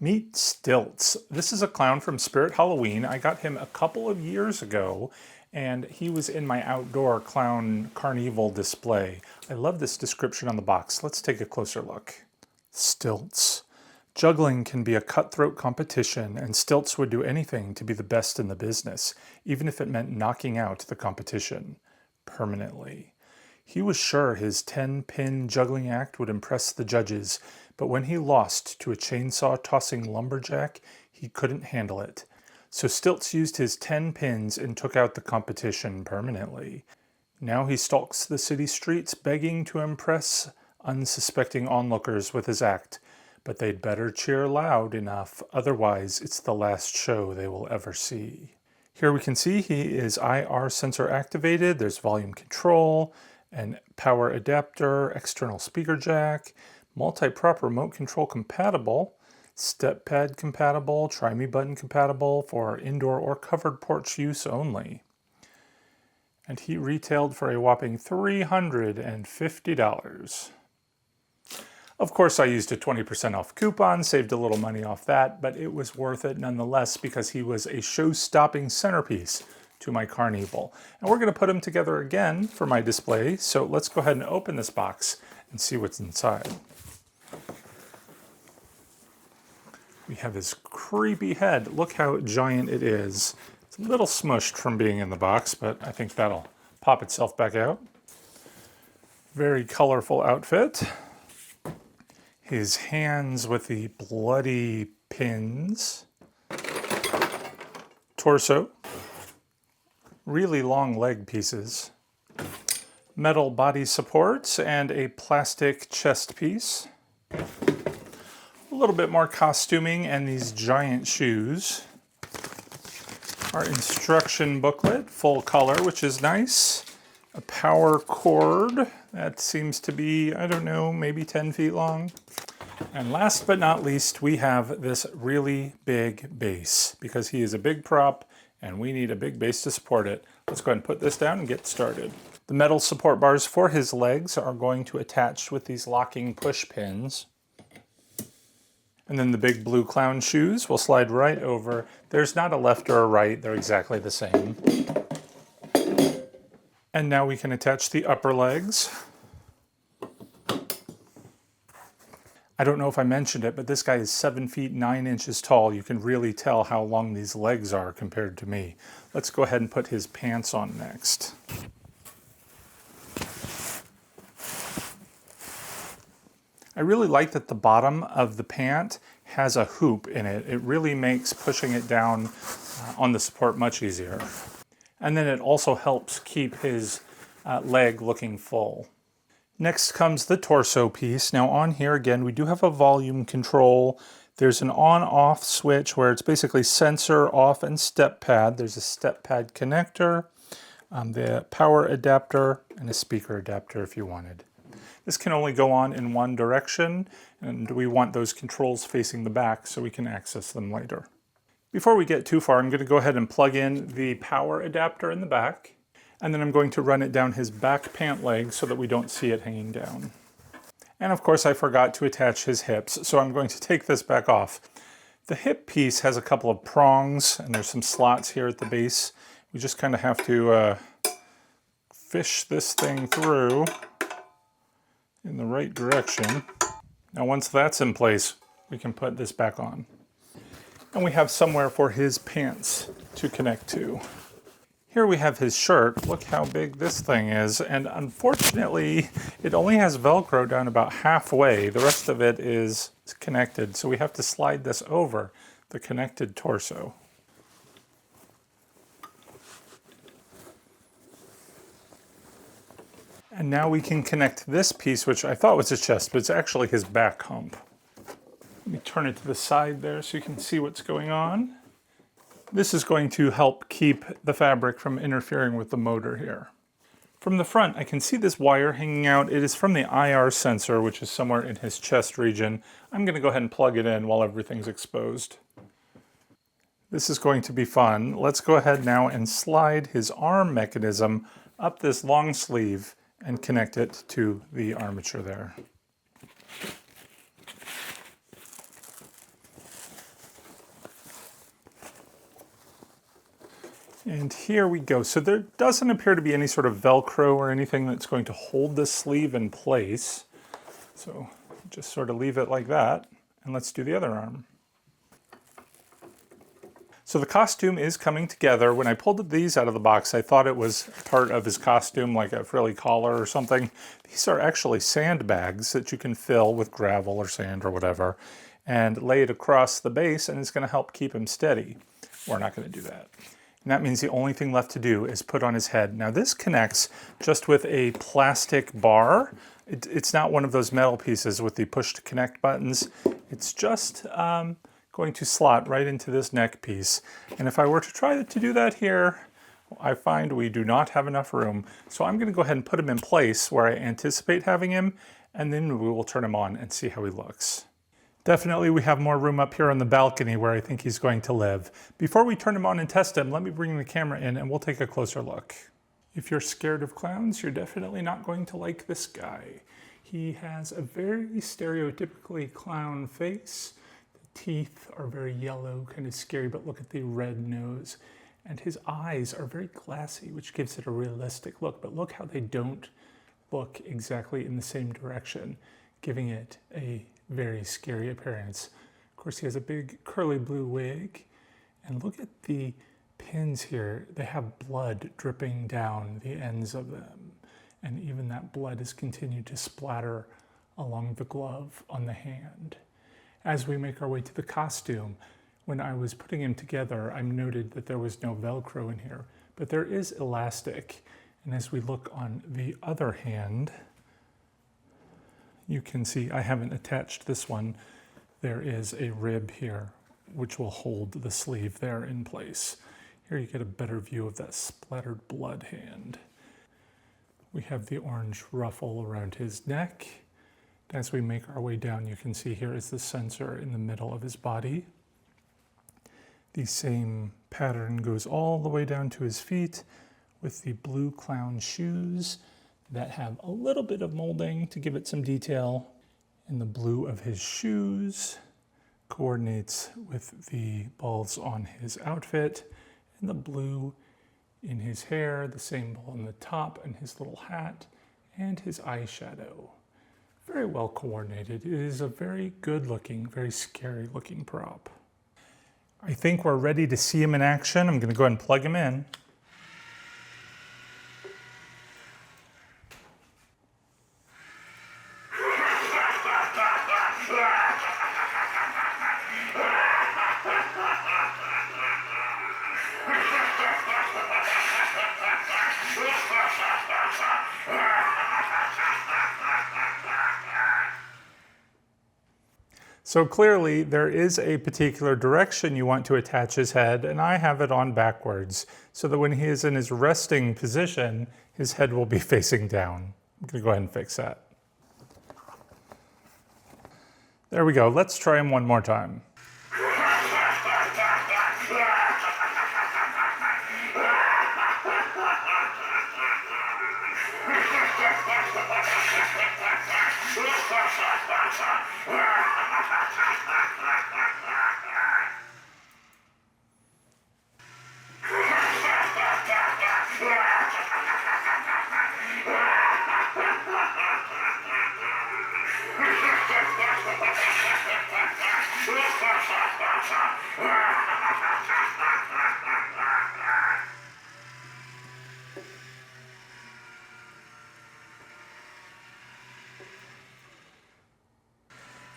Meet Stiltz. This is a clown from Spirit Halloween. I got him a couple of years ago, and he was in my outdoor clown carnival display. I love this description on the box. Let's take a closer look. Stiltz. Juggling can be a cutthroat competition, and Stiltz would do anything to be the best in the business, even if it meant knocking out the competition permanently. He was sure his 10-pin juggling act would impress the judges, but when he lost to a chainsaw-tossing lumberjack, he couldn't handle it. So Stiltz used his 10 pins and took out the competition permanently. Now he stalks the city streets begging to impress unsuspecting onlookers with his act, but they'd better cheer loud enough, otherwise it's the last show they will ever see. Here we can see he is IR sensor activated, there's volume control, an power adapter, external speaker jack, multi-prop remote control compatible, step pad compatible, try me button compatible for indoor or covered porch use only. And he retailed for a whopping $350. Of course, I used a 20% off coupon, saved a little money off that, but it was worth it nonetheless because he was a show-stopping centerpiece to my carnival. And we're going to put him together again for my display, so let's go ahead and open this box and see what's inside. We have his creepy head. Look how giant it is. It's a little smushed from being in the box, but I think that'll pop itself back out. Very colorful outfit. His hands with the bloody pins. Torso. Really long leg pieces. Metal body supports and a plastic chest piece. A little bit more costuming and these giant shoes. Our instruction booklet, full color, which is nice. A power cord that seems to be, I don't know, maybe 10 feet long. And last but not least, we have this really big base because he is a big prop and we need a big base to support it. Let's go ahead and put this down and get started. The metal support bars for his legs are going to attach with these locking push pins. And then the big blue clown shoes will slide right over. There's not a left or a right, they're exactly the same. And now we can attach the upper legs. I don't know if I mentioned it, but this guy is 7 feet 9 inches tall. You can really tell how long these legs are compared to me. Let's go ahead and put his pants on next. I really like that the bottom of the pant has a hoop in it. It really makes pushing it down on the support much easier. And then it also helps keep his leg looking full. Next comes the torso piece. Now on here again, we do have a volume control. There's an on-off switch where it's basically sensor off and step pad. There's a step pad connector, the power adapter, and a speaker adapter if you wanted. This can only go on in one direction, and we want those controls facing the back so we can access them later. Before we get too far, I'm going to go ahead and plug in the power adapter in the back, and then I'm going to run it down his back pant leg so that we don't see it hanging down. And of course I forgot to attach his hips, so I'm going to take this back off. The hip piece has a couple of prongs, and there's some slots here at the base. We just kind of have to fish this thing through in the right direction. Now once that's in place, we can put this back on. And we have somewhere for his pants to connect to. Here we have his shirt. Look how big this thing is. And unfortunately, it only has Velcro down about halfway. The rest of it is connected. So we have to slide this over the connected torso. And now we can connect this piece, which I thought was his chest, but it's actually his back hump. Let me turn it to the side there so you can see what's going on. This is going to help keep the fabric from interfering with the motor here. From the front, I can see this wire hanging out. It is from the IR sensor, which is somewhere in his chest region. I'm going to go ahead and plug it in while everything's exposed. This is going to be fun. Let's go ahead now and slide his arm mechanism up this long sleeve and connect it to the armature there. And here we go. So there doesn't appear to be any sort of Velcro or anything that's going to hold the sleeve in place. So just sort of leave it like that. And let's do the other arm. So the costume is coming together. When I pulled these out of the box, I thought it was part of his costume, like a frilly collar or something. These are actually sandbags that you can fill with gravel or sand or whatever, and lay it across the base, and it's going to help keep him steady. We're not going to do that. And that means the only thing left to do is put on his head. Now this connects just with a plastic bar. It's not one of those metal pieces with the push to connect buttons. It's just going to slot right into this neck piece. And if I were to try to do that here, I find we do not have enough room. So I'm going to go ahead and put him in place where I anticipate having him, and then we will turn him on and see how he looks. Definitely we have more room up here on the balcony where I think he's going to live. Before we turn him on and test him, let me bring the camera in and we'll take a closer look. If you're scared of clowns, you're definitely not going to like this guy. He has a very stereotypically clown face. The teeth are very yellow, kind of scary, but look at the red nose. And his eyes are very glassy, which gives it a realistic look, but look how they don't look exactly in the same direction, giving it a very scary appearance. Of course, he has a big curly blue wig, and look at the pins here. They have blood dripping down the ends of them, and even that blood has continued to splatter along the glove on the hand. As we make our way to the costume, when I was putting him together, I noted that there was no Velcro in here, but there is elastic. And as we look on the other hand, you can see I haven't attached this one. There is a rib here, which will hold the sleeve there in place. Here you get a better view of that splattered blood hand. We have the orange ruffle around his neck. As we make our way down, you can see here is the sensor in the middle of his body. The same pattern goes all the way down to his feet with the blue clown shoes that have a little bit of molding to give it some detail. And the blue of his shoes coordinates with the balls on his outfit, and the blue in his hair, the same ball on the top, and his little hat, and his eyeshadow. Very well coordinated. It is a very good looking, very scary looking prop. I think we're ready to see him in action. I'm going to go ahead and plug him in. So clearly there is a particular direction you want to attach his head, and I have it on backwards so that when he is in his resting position, his head will be facing down. I'm going to go ahead and fix that. There we go. Let's try him one more time.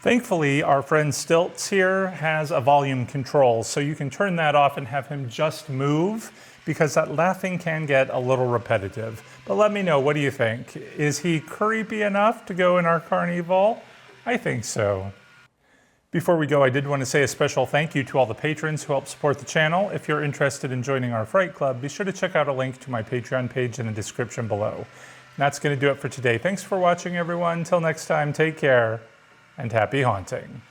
Thankfully, our friend Stiltz here has a volume control, so you can turn that off and have him just move, because that laughing can get a little repetitive. But let me know, what do you think? Is he creepy enough to go in our carnival? I think so. Before we go, I did want to say a special thank you to all the patrons who help support the channel. If you're interested in joining our Fright Club, be sure to check out a link to my Patreon page in the description below. And that's going to do it for today. Thanks for watching, everyone. Until next time, take care and happy haunting.